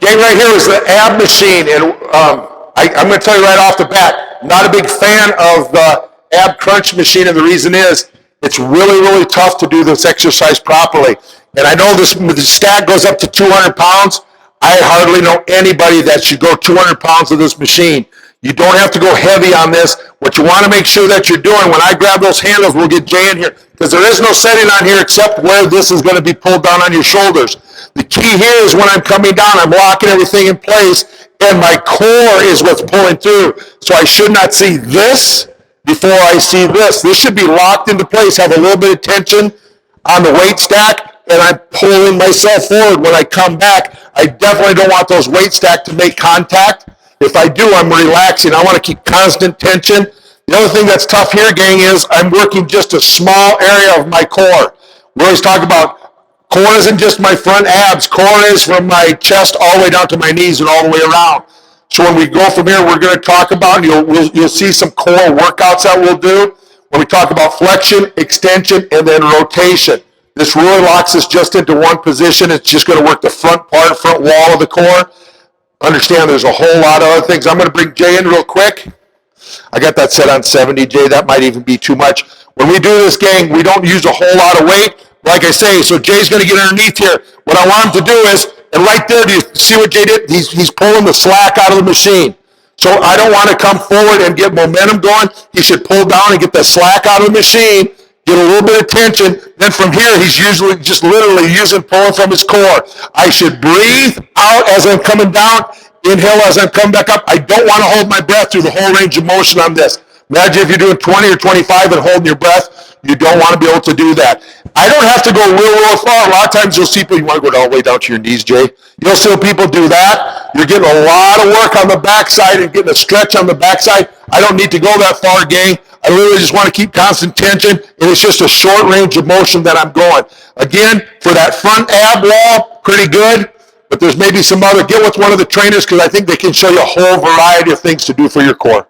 Gang, right here is the ab machine, and I'm going to tell you right off the bat, not a big fan of the ab crunch machine, and the reason is it's really, really tough to do this exercise properly. And I know this the stat goes up to 200 pounds. I hardly know anybody that should go 200 pounds with this machine. You don't have to go heavy on this. What you want to make sure that you're doing, when I grab those handles, we'll get Jay in here, because there is no setting on here except where this is going to be pulled down on your shoulders. The key here is when I'm coming down, I'm locking everything in place, and my core is what's pulling through. So I should not see this before I see this. This should be locked into place, have a little bit of tension on the weight stack, and I'm pulling myself forward. When I come back, I definitely don't want those weight stack to make contact. If I do, I'm relaxing. I want to keep constant tension. The other thing that's tough here, gang, is I'm working just a small area of my core. We always talk about core isn't just my front abs. Core is from my chest all the way down to my knees and all the way around. So when we go from here, we're going to talk about, you'll see some core workouts that we'll do when we talk about flexion, extension, and then rotation. This really locks us just into one position. It's just going to work the front wall of the core. Understand there's a whole lot of other things. I'm going to bring Jay in real quick. I got that set on 70, Jay. That might even be too much. When we do this, gang, we don't use a whole lot of weight. Like I say, so Jay's going to get underneath here. What I want him to do is, and right there, do you see what Jay did? He's pulling the slack out of the machine. So I don't want to come forward and get momentum going. He should pull down and get the slack out of the machine, get a little bit of tension. Then from here, he's usually just literally pulling from his core. I should breathe out as I'm coming down, inhale as I'm coming back up. I don't want to hold my breath through the whole range of motion on this. Imagine if you're doing 20 or 25 and holding your breath. You don't want to be able to do that. I don't have to go real far. A lot of times you'll see people, you want to go all the way down to your knees, Jay. You'll see people do that. You're getting a lot of work on the backside and getting a stretch on the backside. I don't need to go that far, gang. I literally just want to keep constant tension, and it's just a short range of motion that I'm going. Again, for that front ab wall, pretty good, but there's maybe some other, get with one of the trainers, because I think they can show you a whole variety of things to do for your core.